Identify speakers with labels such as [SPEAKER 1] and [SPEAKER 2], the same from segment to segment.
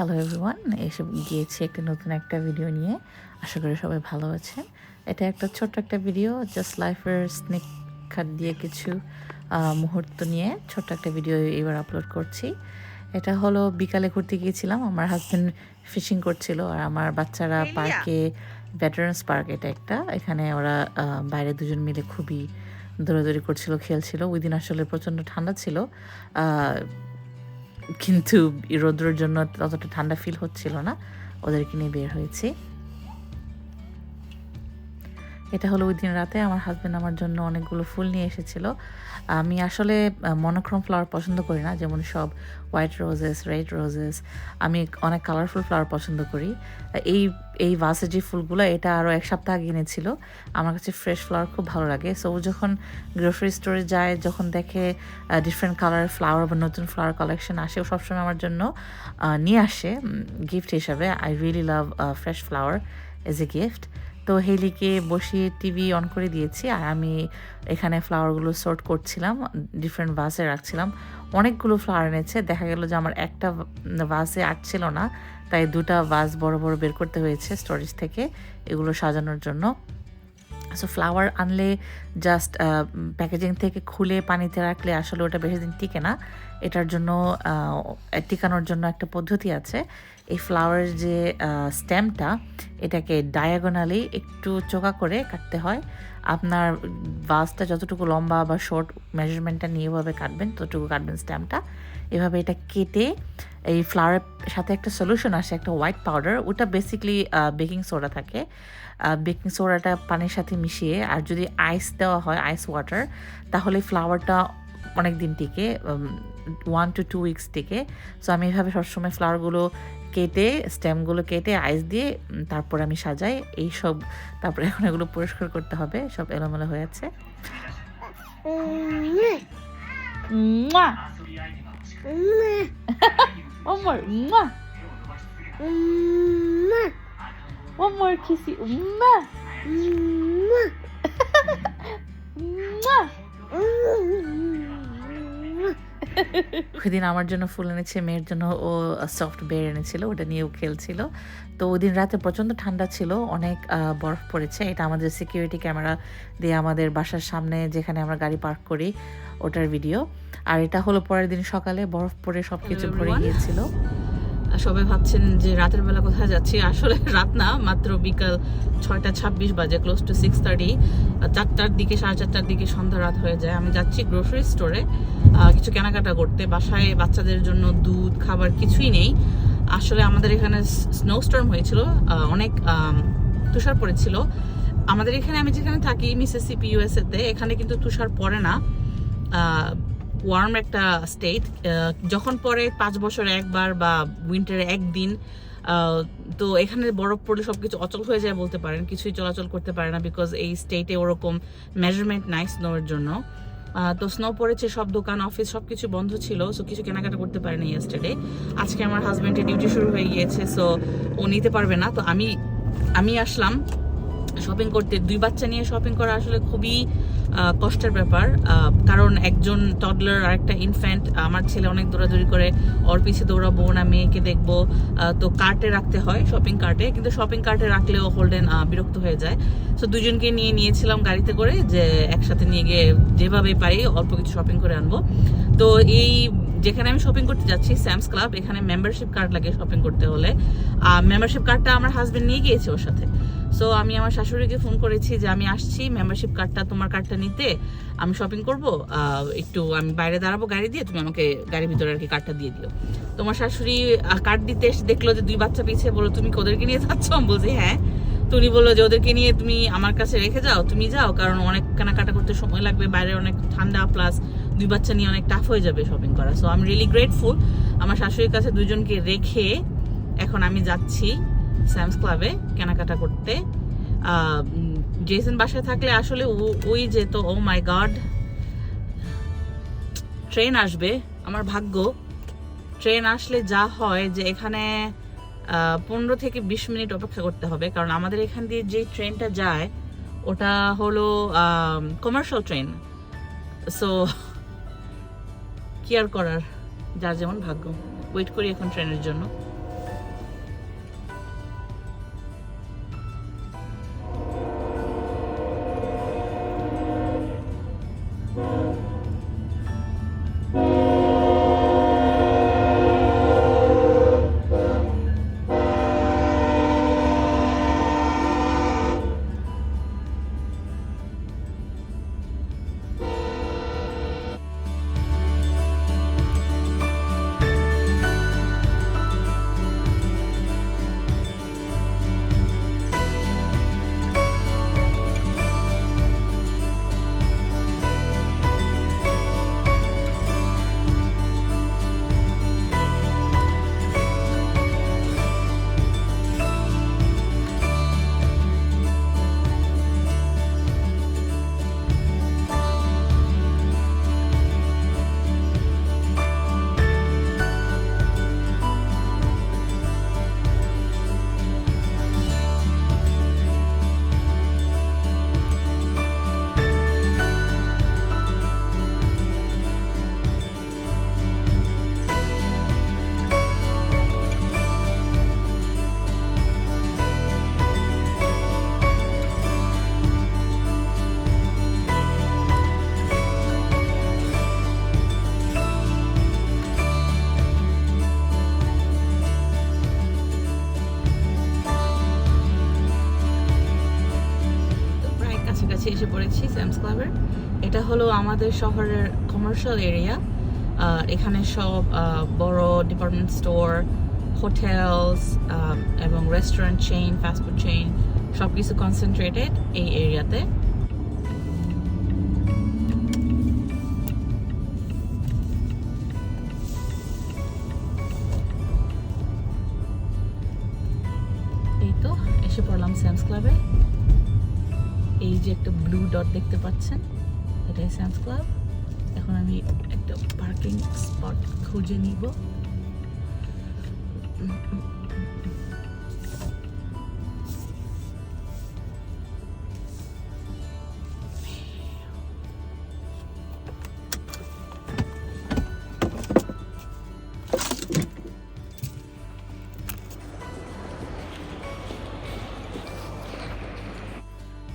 [SPEAKER 1] Hello everyone, এসে গিয়েছি নতুন একটা ভিডিও নিয়ে। আশা করি সবাই ভালো আছেন। এটা একটা ছোট্ট একটা ভিডিও, জাস্ট লাইফের স্নেক খাট দিয়ে কিছু মুহূর্ত নিয়ে ছোট্ট একটা ভিডিও এবার আপলোড করছি। এটা হলো বিকালে ঘুরতে গিয়েছিলাম, আমার হাজব্যান্ড ফিশিং করছিল আর আমার বাচ্চারা পার্কে, ভেটারান্স পার্ক এটা একটা, এখানে ওরা বাইরে দুজন মিলে খুবই দৌড়াদৌড়ি করছিল, খেলছিল। ওই দিন আসলে প্রচণ্ড ঠান্ডা ছিল, কিন্তু রৌদ্রের জন্য ততটা ঠান্ডা ফিল হচ্ছিল না। ওদেরকে নিয়ে বের হয়েছি। এটা হলো ওই দিন রাতে আমার হাজব্যান্ড আমার জন্য অনেকগুলো ফুল নিয়ে এসেছিল। আমি আসলে মনোক্রোম ফ্লাওয়ার পছন্দ করি না, যেমন সব হোয়াইট রোজেস, রেড রোজেস। আমি অনেক কালারফুল ফ্লাওয়ার পছন্দ করি। এই ভাসে যে ফুলগুলো, এটা আরও এক সপ্তাহ আগে এনেছিল। আমার কাছে ফ্রেশ ফ্লাওয়ার খুব ভালো লাগে। সো ও যখন গ্রোসারি স্টোরে যায়, যখন দেখে ডিফারেন্ট কালারের ফ্লাওয়ার বা নতুন ফ্লাওয়ার কালেকশন আসে, ও সবসময় আমার জন্য নিয়ে আসে গিফট হিসাবে। I really love fresh flower as a gift. তো হেলিকে বসিয়ে টিভি অন করে দিয়েছি আর আমি এখানে ফ্লাওয়ারগুলো সর্ট করছিলাম, ডিফারেন্ট ভাসে রাখছিলাম। অনেকগুলো ফ্লাওয়ার এনেছে, দেখা গেল যে আমার একটা ভাসে আটছিল না, তাই দুটা ভাস বড় বড় বের করতে হয়েছে স্টোরেজ থেকে এগুলো সাজানোর জন্য। সো ফ্লাওয়ার আনলে জাস্ট প্যাকেজিং থেকে খুলে পানিতে রাখলে আসলে ওটা বেশি দিন টিকে না। এটার জন্য টিকানোর জন্য একটা পদ্ধতি আছে। এই ফ্লাওয়ারের যে স্টেমটা, এটাকে ডায়াগোনালি একটু চোকা করে কাটতে হয়। আপনার ভাসটা যতটুকু লম্বা বা শর্ট মেজারমেন্টটা নিয়ে এভাবে কাটবেন, ততটুকু কাটবেন স্টেমটা। এভাবে এটা কেটে এই ফ্লাওয়ারের সাথে একটা সলিউশন আসে, একটা হোয়াইট পাউডার, ওটা বেসিকলি বেকিং সোডা থাকে। বেকিং সোডাটা পানির সাথে মিশিয়ে, আর যদি আইস দেওয়া হয়, আইস ওয়াটার, তাহলে ফ্লাওয়ারটা অনেক দিন টিকে, 1 to 2 weeks টিকে। সো আমি এভাবে সবসময় ফ্লাওয়ারগুলো কেটে, স্টেমগুলো কেটে আইস দিয়ে তারপর আমি সাজাই এইসব। তারপরে এখন এগুলো পরিষ্কার করতে হবে, সব এলোমেলো হয়ে আছে। One more kissy. ওইদিন আমার জন্য ফুল এনেছে, মেয়ের জন্য ও সফট বের এনেছিল, ওটা নিয়েও খেলছিল। তো ওই দিন রাতে প্রচণ্ড ঠান্ডা ছিল, অনেক বরফ পড়েছে। এটা আমাদের সিকিউরিটি ক্যামেরা দিয়ে আমাদের বাসার সামনে যেখানে আমরা গাড়ি পার্ক করি ওটার ভিডিও। আর এটা হলো পরের দিন সকালে, বরফ পড়ে সব কিছু ভরে গিয়েছিল।
[SPEAKER 2] সবাই ভাবছেন যে রাতের বেলা কোথায় যাচ্ছি, আসলে রাত না, মাত্র বিকাল 6:26 বাজে, ক্লোজ টু 6:30। 4টার দিকে, 4:30টার দিকে সন্ধ্যা রাত হয়ে যায়। আমি যাচ্ছি গ্রোসারি স্টোরে কিছু কেনাকাটা করতে। বাসায় বাচ্চাদের জন্য দুধ, খাবার কিছুই নেই। আসলে আমাদের এখানে স্নো স্টর্ম হয়েছিল, অনেক তুষার পড়েছিল। আমাদের এখানে, আমি যেখানে থাকি মিসিসিপি ইউএসএতে, এখানে কিন্তু তুষার পড়ে না। ওয়ার্ম একটা স্টেট, যখন পরে 5 বছরে একবার বা উইন্টারে একদিন। তো এখানে বরফ পড়লে সবকিছু অচল হয়ে যায় বলতে পারেন, কিছুই চলাচল করতে পারে না, বিকজ এই স্টেটে ওরকম মেজারমেন্ট নাই স্নোর জন্য। তো স্নো পড়েছে, সব দোকান, অফিস সবকিছু বন্ধ ছিল। সো কিছু কেনাকাটা করতে পারেনি ইয়েস্টারডে। আজকে আমার হাজব্যান্ডের ডিউটি শুরু হয়ে গিয়েছে, সো ও নিতে পারবে না। তো আমি আসলাম শপিং করতে। 2 বাচ্চা নিয়ে শপিং করা আসলে খুবই কষ্টের ব্যাপার, কারণ একজন টডলার আর একটা ইনফ্যান্ট। আমার ছেলে অনেক দৌড়াদৌড়ি করে, ওর পিছিয়ে দৌড়াবো না, মেয়েকে দেখবো। তো কার্টে রাখতে হয়, শপিং কার্টে, কিন্তু শপিং কার্টে রাখলেও হোল্ডেন বিরক্ত হয়ে যায়। সো দুজনকে নিয়েছিলাম গাড়িতে করে, যে একসাথে নিয়ে গিয়ে যেভাবে পারি অল্প কিছু শপিং করে আনবো। তো যেখানে আমি শপিং করতে যাচ্ছি, স্যামস ক্লাব, এখানে মেম্বারশিপ কার্ড লাগে শপিং করতে হলে। মেম্বারশিপ কার্ডটা আমার হাজবেন্ড নিয়ে গিয়েছে ওর সাথে। সো আমি আমার শাশুড়িকে ফোন করেছি যে আমি আসছি মেম্বারশিপ কার্ডটা, তোমার কার্ডটা নিতে, আমি শপিং করব, একটু আমি বাইরে দাঁড়াবো গাড়ি দিয়ে, তুমি আমাকে গাড়ির ভিতরে আর কি কার্ডটা দিয়ে দিও। তোমার শাশুড়ি কার্ড দিতে এসে দেখলো যে 2 বাচ্চা পিছিয়ে, বলো তুমি ওদেরকে নিয়ে যাচ্ছ? আমি বলছি হ্যাঁ। তো উনি বললো যে ওদেরকে নিয়ে তুমি আমার কাছে রেখে যাও, তুমি যাও, কারণ অনেক কেনাকাটা করতে সময় লাগবে, বাইরে অনেক ঠান্ডা, প্লাস 2 বাচ্চা নিয়ে অনেক টাফ হয়ে যাবে শপিং করা। সো আমি রিয়েলি গ্রেটফুল, আমার শাশুড়ির কাছে দুজনকে রেখে এখন আমি যাচ্ছি স্যামস ক্লাবে কেনাকাটা করতে। জেসন বাসায় থাকলে আসলে ওই যেত, ও মাই গড, ট্রেন আসবে, আমার ভাগ্য। ট্রেন আসলে যা হয় যে এখানে 15 থেকে 20 মিনিট অপেক্ষা করতে হবে, কারণ আমাদের এখান দিয়ে যে ট্রেনটা যায় ওটা হলো কমার্শিয়াল ট্রেন। সো কি আর করার, যার যেমন ভাগ্য। ওয়েট করি এখন ট্রেনের জন্য। এসে পড়েছি স্যামস ক্লাবের। এটা হলো আমাদের শহরের কমার্শিয়াল এরিয়া। এখানে সব বড় ডিপার্টমেন্ট স্টোর, হোটেলস এবং রেস্টুরেন্ট চেইন, ফাস্টফুড চেইন সব কিছু কনসেন্ট্রেটেড এই এরিয়াতে। এই তো এসে পড়লাম স্যামস ক্লাবে। এই যে একটা ব্লু ডট দেখতে পাচ্ছেন, এটাই স্যামস ক্লাব। এখন আমি একটা পার্কিং স্পট খুঁজে নিব।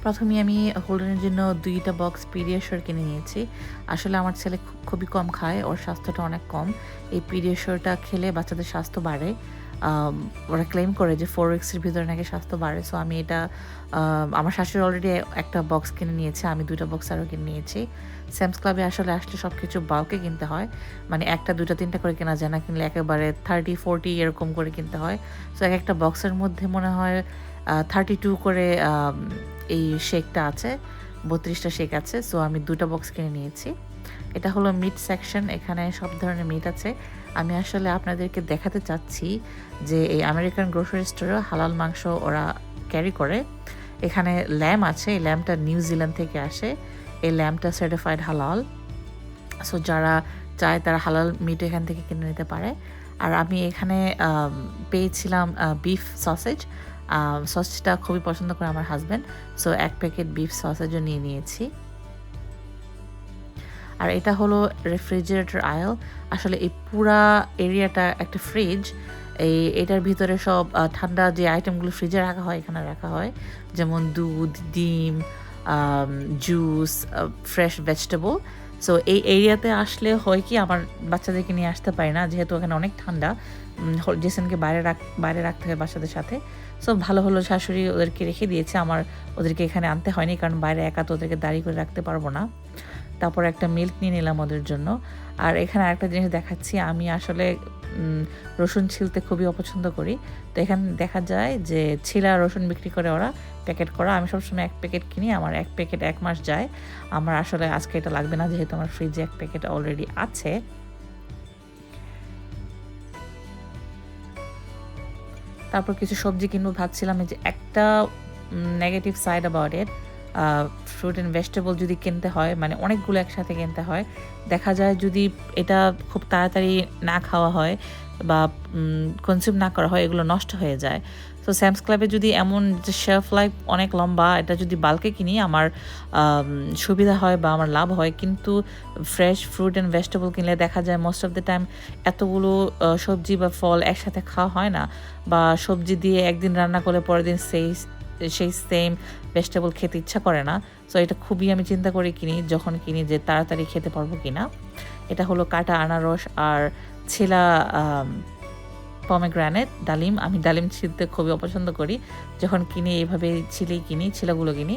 [SPEAKER 1] প্রথমে আমি হোল্ডেনের জন্য 2টা বক্স পিডিয়াশিওর কিনে নিয়েছি। আসলে আমার ছেলে খুবই কম খায়, ওর স্বাস্থ্যটা অনেক কম। এই পিডিয়াশিওরটা খেলে বাচ্চাদের স্বাস্থ্য বাড়ে। ওরা ক্লেম করে যে 4 উইক্সের ভিতরে নাকি স্বাস্থ্য বাড়ে। সো আমি এটা আমার শাশুড়ি অলরেডি একটা বক্স কিনে নিয়েছে, আমি 2টা বক্স আরও কিনে নিয়েছি। স্যামস ক্লাবে আসলে সব কিছু বাল্কে কিনতে হয়, মানে 1টা 2টা 3টা করে কেনা যায় না, কিনলে একেবারে 30-40 এরকম করে কিনতে হয়। সো একটা বক্সের মধ্যে মনে হয় 32 করে এই শেকটা আছে, 32টা শেক আছে। সো আমি 2টা বক্স কিনে নিয়েছি। এটা হলো মিট সেকশন, এখানে সব ধরনের মিট আছে। আমি আসলে আপনাদেরকে দেখাতে চাচ্ছি যে এই আমেরিকান গ্রোসারি স্টোরে হালাল মাংস ওরা ক্যারি করে। এখানে ল্যাম্ব আছে, এই ল্যাম্বটা নিউজিল্যান্ড থেকে আসে, এই ল্যাম্বটা সার্টিফাইড হালাল। সো যারা চায় তারা হালাল মিট এখান থেকে কিনে নিতে পারে। আর আমি এখানে পেয়েছিলাম বিফ সসেজ। সসটা খুবই পছন্দ করে আমার হাজব্যান্ড, সো 1 প্যাকেট বিফ সসেজও নিয়ে নিয়েছি। আর এটা হলো রেফ্রিজারেটর আয়েল। আসলে এই পুরা এরিয়াটা একটা ফ্রিজ। এটার ভিতরে সব ঠান্ডা যে আইটেমগুলো ফ্রিজে রাখা হয় এখানে রাখা হয়, যেমন দুধ, ডিম, জুস, ফ্রেশ ভেজিটেবল। সো এই এরিয়াতে আসলে হয় কি, আমার বাচ্চাদেরকে নিয়ে আসতে পারি না যেহেতু ওখানে অনেক ঠান্ডা। জেসনকে বাইরে রাখতে হয় বাচ্চাদের সাথে। সো ভালো হলো শাশুড়ি ওদেরকে রেখে দিয়েছে, আমার ওদেরকে এখানে আনতে হয়নি, কারণ বাইরে একা তো ওদেরকে দাঁড়িয়ে করে রাখতে পারবো না। তারপর একটা মিল্ক নিয়ে নিলাম ওদের জন্য। আর এখানে আরেকটা জিনিস দেখাচ্ছি, আমি আসলে রসুন ছিলতে খুবই অপছন্দ করি। তো এখানে দেখা যায় যে ছিলা রসুন বিক্রি করে ওরা, প্যাকেট করা। আমি সবসময় 1 প্যাকেট কিনি, আমার 1 প্যাকেট 1 মাস যায়। আমার আসলে আজকে এটা লাগবে না, যেহেতু আমার ফ্রিজে 1 প্যাকেট অলরেডি আছে। তারপর কিছু সবজি কিনবো ভাবছিলাম। যে একটা negative side about it, fruit and vegetable যদি কিনতে হয়, মানে অনেকগুলো একসাথে কিনতে হয়, দেখা যায় যদি এটা খুব তাড়াতাড়ি না খাওয়া হয় বা কনজিউম না করা হয়, এগুলো নষ্ট হয়ে যায়। তো স্যামস ক্লাবে যদি এমন যে শেলফ লাইফ অনেক লম্বা, এটা যদি বাল্কে কিনি আমার সুবিধা হয় বা আমার লাভ হয়। কিন্তু ফ্রেশ ফ্রুট অ্যান্ড ভেজিটেবল কিনলে দেখা যায় মোস্ট অফ দ্য টাইম এতগুলো সবজি বা ফল একসাথে খাওয়া হয় না, বা সবজি দিয়ে একদিন রান্না করলে পরের দিন সেই সেম ভেজিটেবল খেতে ইচ্ছা করে না। সো এটা খুবই আমি চিন্তা করে কিনি যখন কিনি যে তাড়াতাড়ি খেতে পারবো কিনা। এটা হলো কাটা আনারস আর ছিলা পমেগ্রানেট, ডালিম। আমি ডালিম ছিলতে খুবই অপছন্দ করি, যখন কিনি এইভাবে ছিলাগুলো কিনি।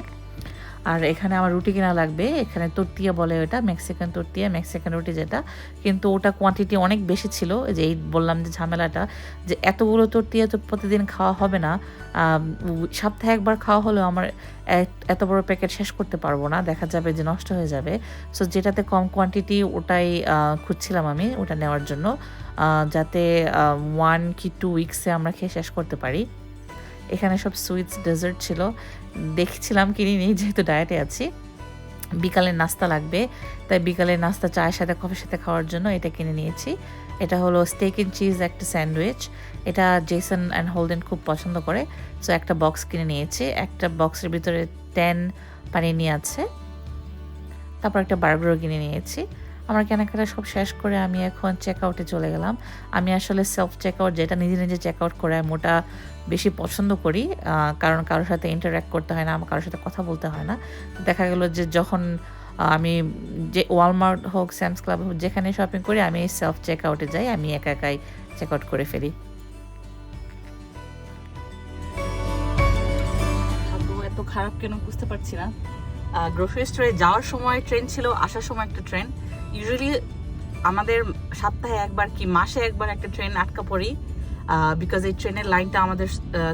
[SPEAKER 1] আর এখানে আমার রুটি কেনা লাগবে, এখানে তর্তিয়া বলে ওটা, মেক্সিকান তর্তিয়া, মেক্সিকান রুটি যেটা, কিন্তু ওটা কোয়ান্টিটি অনেক বেশি ছিল। যে এই বললাম যে ঝামেলাটা, যে এতগুলো তর্তিয়া তো প্রতিদিন খাওয়া হবে না, সপ্তাহে একবার খাওয়া হলেও আমার এত বড় প্যাকেট শেষ করতে পারবো না, দেখা যাবে যে নষ্ট হয়ে যাবে। সো যেটাতে কম কোয়ান্টিটি ওটাই খুঁজছিলাম আমি, ওটা নেওয়ার জন্য, যাতে 1 কি 2 উইক্সে আমরা খেয়ে শেষ করতে পারি। এখানে সব সুইটস ডেজার্ট ছিল, দেখছিলাম কিনিনি যেহেতু ডায়েটে আছি। বিকালের নাস্তা লাগবে, তাই বিকালের নাস্তা চায়ের সাথে কফির সাথে খাওয়ার জন্য এটা কিনে নিয়েছি। এটা হলো স্টেক এন্ড চিজ একটা স্যান্ডউইচ, এটা জেসন অ্যান্ড হোল্ডেন খুব পছন্দ করে। সো একটা বক্স কিনে নিয়েছি, একটা বক্সের ভিতরে 10 পানিনি আছে। তারপর একটা বার্গারও কিনে নিয়েছি। আমার কেনাকাটা সব শেষ করে আমি এখন চেক আউটে চলে গেলাম। আমি আসলে সেলফ চেক আউট, যেটা নিজে নিজে চেক আউট করে আমি ওটা বেশি পছন্দ করি, কারণ কারোর সাথে ইন্টারঅ্যাক্ট করতে হয় না, আমার কারোর সাথে কথা বলতে হয় না। দেখা গেল যে যখন আমি যে ওয়ালমার্ট হোক, স্যামস ক্লাব হোক, যেখানে শপিং করি আমি সেলফ চেক আউটে যাই, আমি একা একাই চেক আউট করে ফেলি।
[SPEAKER 2] এত খারাপ কেন বুঝতে পারছি না। গ্রোসারি স্টোরে যাওয়ার সময় ট্রেন ছিল, আসার সময় একটা ট্রেন। ইউজুয়ালি আমাদের সপ্তাহে একবার কি মাসে একবার একটা ট্রেন আটকা পড়ি, বিকজ এই ট্রেনের লাইনটা আমাদের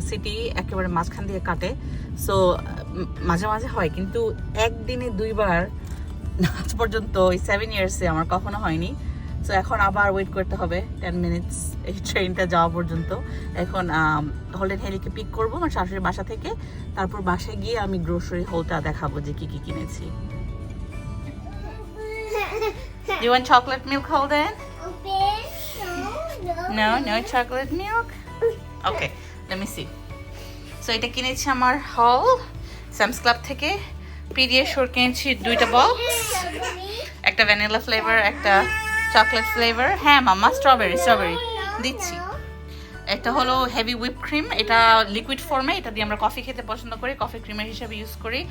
[SPEAKER 2] সিটি একেবারে মাঝখান দিয়ে কাটে। সো মাঝে মাঝে হয়, কিন্তু একদিনে 2বার আজ পর্যন্ত এই 7 ইয়ার্সে আমার কখনো হয়নি। সো এখন আবার ওয়েট করতে হবে 10 মিনিটস এই ট্রেনটা যাওয়া পর্যন্ত। এখন হোল্ডেন হেলিকে পিক করবো আমার শাশুড়ির বাসা থেকে, তারপর বাসায় গিয়ে আমি গ্রোসারি হোলটা দেখাবো যে কি কি কিনেছি। You want chocolate milk, Holden? No chocolate milk? Okay, let me see. So এটা কিনেছি আমার হল স্যামস ক্লাব থেকে। পিডিয়াশোর কিনেছি 2টা বক্স, একটা ভ্যানিলা ফ্লেভার, একটা চকলেট ফ্লেভার। হ্যাঁ মামা, স্ট্রবেরি দিচ্ছি। একটা হলো হেভি হুইপ ক্রিম, এটা লিকুইড ফর্মে, এটা দিয়ে আমরা কফি খেতে পছন্দ করি, কফি ক্রিমের হিসাবে ইউজ করি।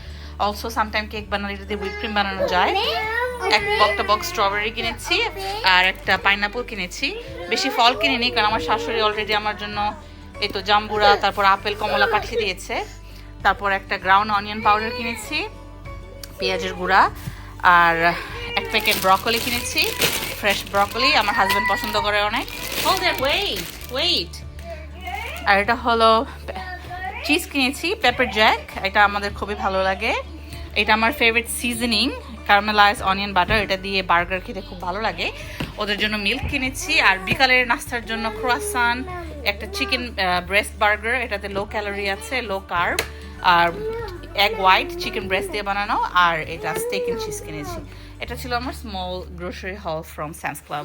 [SPEAKER 2] অলসো সামটাইম কেক বানালে এটা দিয়ে হুইপ ক্রিম বানানো যায়। একটা বক্স স্ট্রবেরি কিনেছি, আর একটা পাইনাপল কিনেছি। বেশি ফল কিনিনি, কারণ আমার শাশুড়ি অলরেডি আমার জন্য এই তো জাম্বুরা, তারপর আপেল, কমলা পাঠিয়ে দিয়েছে। তারপর একটা গ্রাউন্ড অনিয়ন পাউডার কিনেছি, পেঁয়াজের গুঁড়া, আর এক প্যাকেট ব্রকলি কিনেছি, ফ্রেশ ব্রকলি, আমার হাজব্যান্ড পছন্দ করে অনেক। ওয়েট আর এটা হলো চিজ কিনেছি, পেপার জ্যাক, এটা আমাদের খুবই ভালো লাগে। এটা আমার favourite seasoning, caramelise onion butter, এটা দিয়ে বার্গার খেতে খুব ভালো লাগে। ওদের জন্য মিল্ক কিনেছি। আর বিকালের নাস্তার জন্য ক্রোয়াসান, একটা চিকেন ব্রেস্ট বার্গার, এটাতে লো ক্যালোরি আছে, লো কার্ব, আর এগ হোয়াইট চিকেন ব্রেস্ট দিয়ে বানানো, আর এটা স্টেক এন্ড চিজ কিনেছি। এটা ছিল আমার স্মল গ্রোসারি হল ফ্রম স্যামস ক্লাব।